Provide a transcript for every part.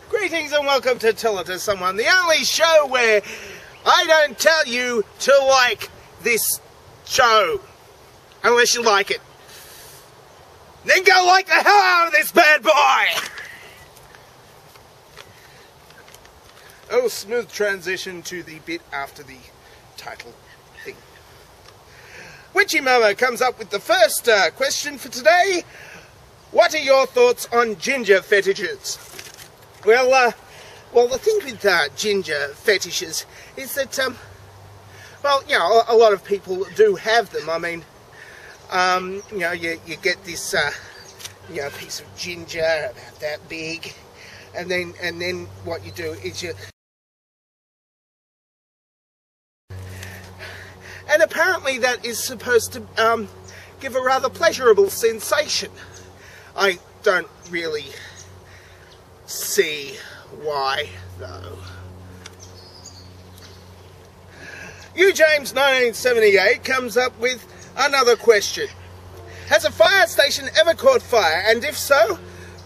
Greetings and welcome to Tell It to Someone, the only show where I don't tell you to like this show, unless you like it. Then go like the hell out of this bad boy! Oh, smooth transition to the bit after the title thing. Witchy Momo comes up with the first question for today. What are your thoughts on ginger fetishes? Well, the thing with ginger fetishes is that, a lot of people do have them. I mean, you get this, piece of ginger about that big, and then what you do is and apparently that is supposed to give a rather pleasurable sensation. I don't really see why, though. James 1978 comes up with another question. Has a fire station ever caught fire, and if so,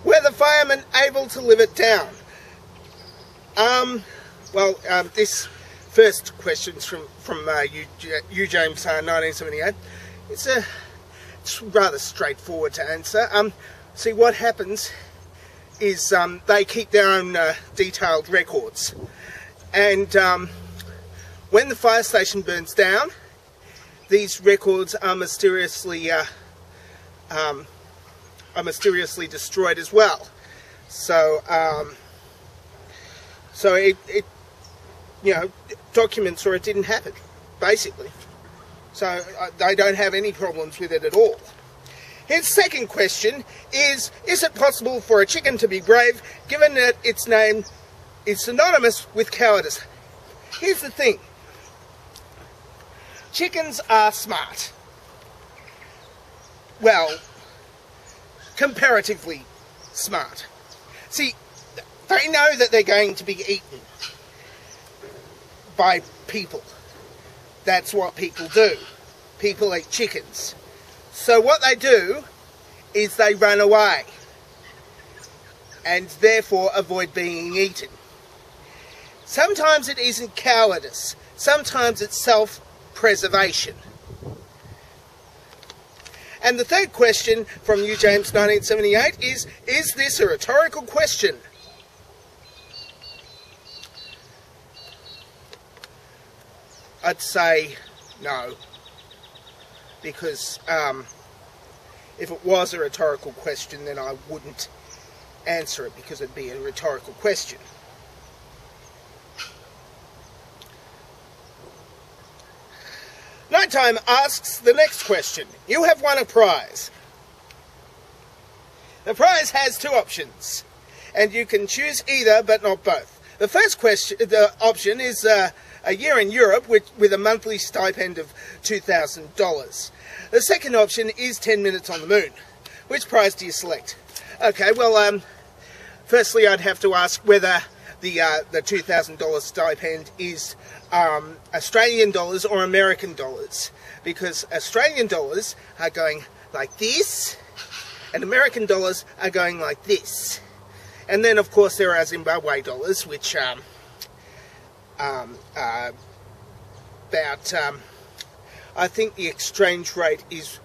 were the firemen able to live it down? This first question's from James 1978. It's rather straightforward to answer. See, what happens is they keep their own detailed records, and when the fire station burns down, these records are mysteriously destroyed as well. So it documents or it didn't happen, basically. So they don't have any problems with it at all. His second question is it possible for a chicken to be brave, given that its name is synonymous with cowardice? Here's the thing. Chickens are smart. Well, comparatively smart. See, they know that they're going to be eaten by people. That's what people do. People eat chickens. So what they do is they run away and therefore avoid being eaten. Sometimes it isn't cowardice. Sometimes it's self-preservation. And the third question from James 1978 is this a rhetorical question? I'd say no. Because if it was a rhetorical question, then I wouldn't answer it, because it'd be a rhetorical question. Nighttime asks the next question. You have won a prize. The prize has two options, and you can choose either, but not both. The first option is a year in Europe with a monthly stipend of $2,000. The second option is 10 minutes on the moon. Which prize do you select? Okay, well, firstly I'd have to ask whether the $2,000 stipend is Australian dollars or American dollars, because Australian dollars are going like this, and American dollars are going like this. And then, of course, there are Zimbabwe dollars, which I think the exchange rate is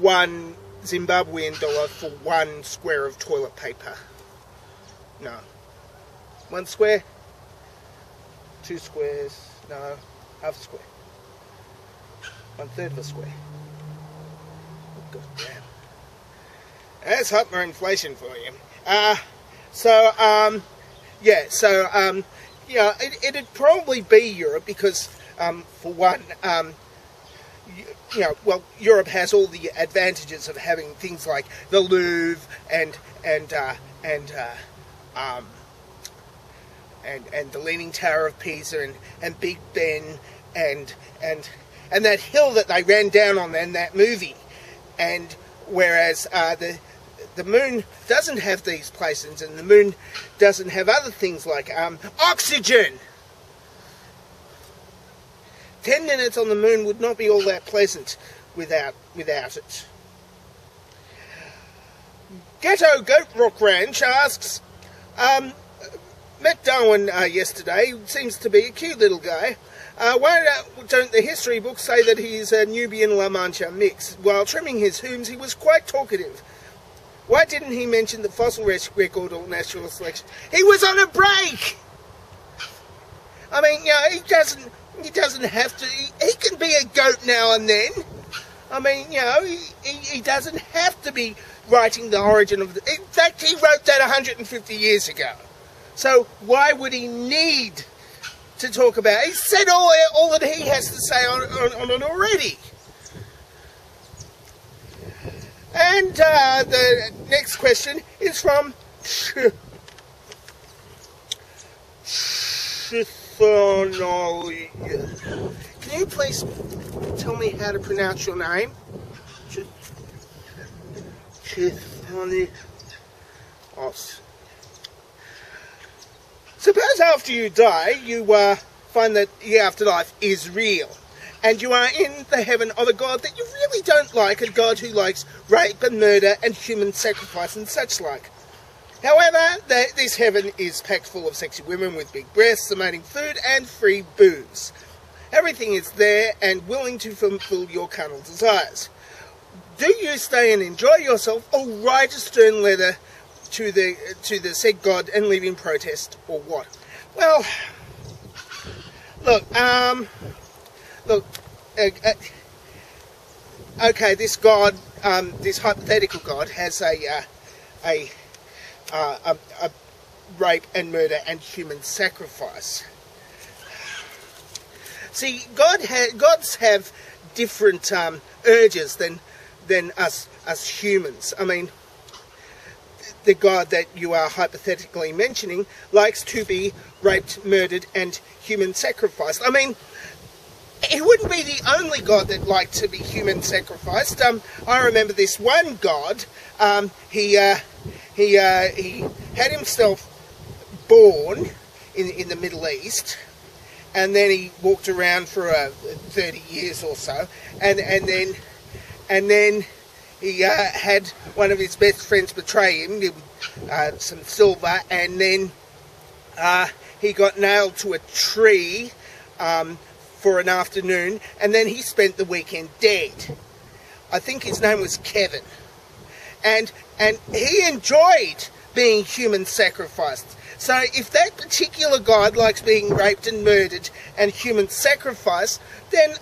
1 Zimbabwean dollar for 1 square of toilet paper. No. 1 square? 2 squares? No. Half a square. 1/3 of a square. Oh, God damn. That's hyperinflation for you. It'd probably be Europe, because, for one, Europe has all the advantages of having things like the Louvre and the Leaning Tower of Pisa and Big Ben and that hill that they ran down on in that movie, and whereas the moon doesn't have these places, and the moon doesn't have other things like oxygen. 10 minutes on the moon would not be all that pleasant without it. Ghetto Goat Rock Ranch asks, met Darwin yesterday. Seems to be a cute little guy. Why don't the history books say that he's a Nubian La Mancha mix? While trimming his hooms, he was quite talkative. Why didn't he mention the fossil record or natural selection? He was on a break! I mean, you know, he doesn't have to. He can be a goat now and then. I mean, you know, he doesn't have to be writing the origin of the... In fact, he wrote that 150 years ago. So why would he need to talk about it? He said all that he has to say on it already. And the next question is from Chithonoli. Can you please tell me how to pronounce your name? Chithonoli. Suppose after you die, you find that the afterlife is real, and you are in the heaven of a God that you really don't like, a God who likes rape and murder and human sacrifice and such like. However, this heaven is packed full of sexy women with big breasts, amazing food and free booze. Everything is there and willing to fulfill your carnal desires. Do you stay and enjoy yourself, or write a stern letter to the said God and leave in protest, or what? Well, look, okay, this God, this hypothetical God has a rape and murder and human sacrifice. See, gods have different urges than us humans. I mean, the God that you are hypothetically mentioning likes to be raped, murdered, and human sacrificed. I mean, he wouldn't be the only God that liked to be human sacrificed. I remember this one God. He had himself born in the Middle East, and then he walked around for 30 years or so, and then he had one of his best friends betray him with some silver, and then he got nailed to a tree for an afternoon, and then he spent the weekend dead. I think his name was Kevin. And he enjoyed being human sacrificed. So if that particular God likes being raped and murdered and human sacrificed, then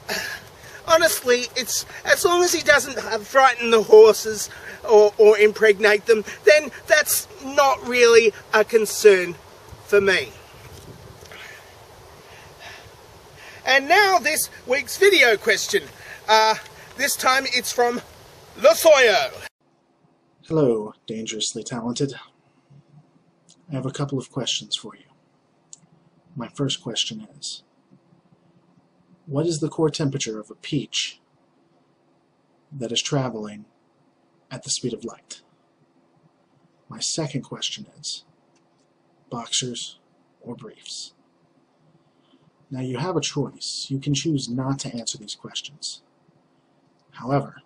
honestly, it's as long as he doesn't frighten the horses or impregnate them, then that's not really a concern for me. And now this week's video question. This time it's from Losoyo. Hello, dangerously talented. I have a couple of questions for you. My first question is, what is the core temperature of a peach that is traveling at the speed of light? My second question is, boxers or briefs? Now you have a choice. You can choose not to answer these questions. However,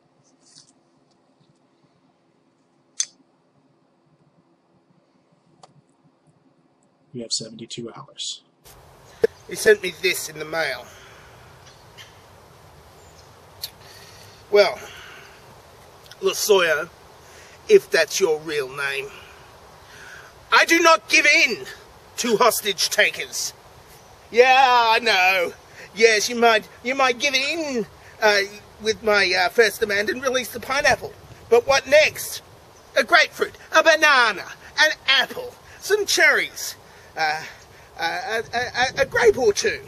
you have 72 hours. He sent me this in the mail. Well, Losoyo, if that's your real name, I do not give in to hostage takers. Yeah, I know. Yes, you might give in with my first demand and release the pineapple. But what next? A grapefruit, a banana, an apple, some cherries, a grape or two,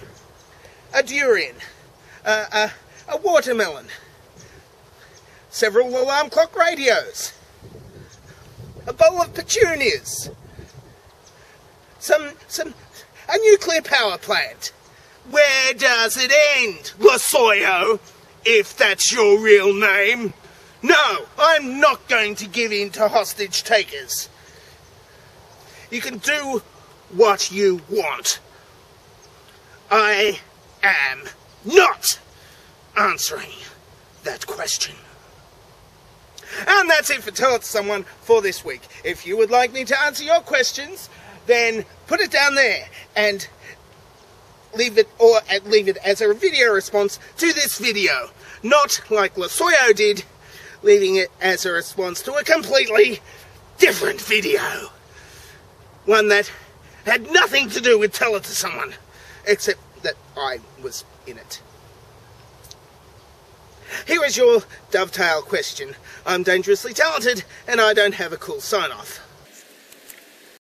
a durian, a watermelon, several alarm clock radios, a bowl of petunias, a nuclear power plant. Where does it end, Losoyo, if that's your real name? No, I'm not going to give in to hostage takers. You can do what you want. I am not answering that question. And that's it for Tell It to Someone for this week. If you would like me to answer your questions, then put it down there and leave it as a video response to this video. Not like Lasoyo did, leaving it as a response to a completely different video. One that had nothing to do with Tell It to Someone, except that I was in it. Here is your dovetail question. I'm dangerously talented, and I don't have a cool sign-off.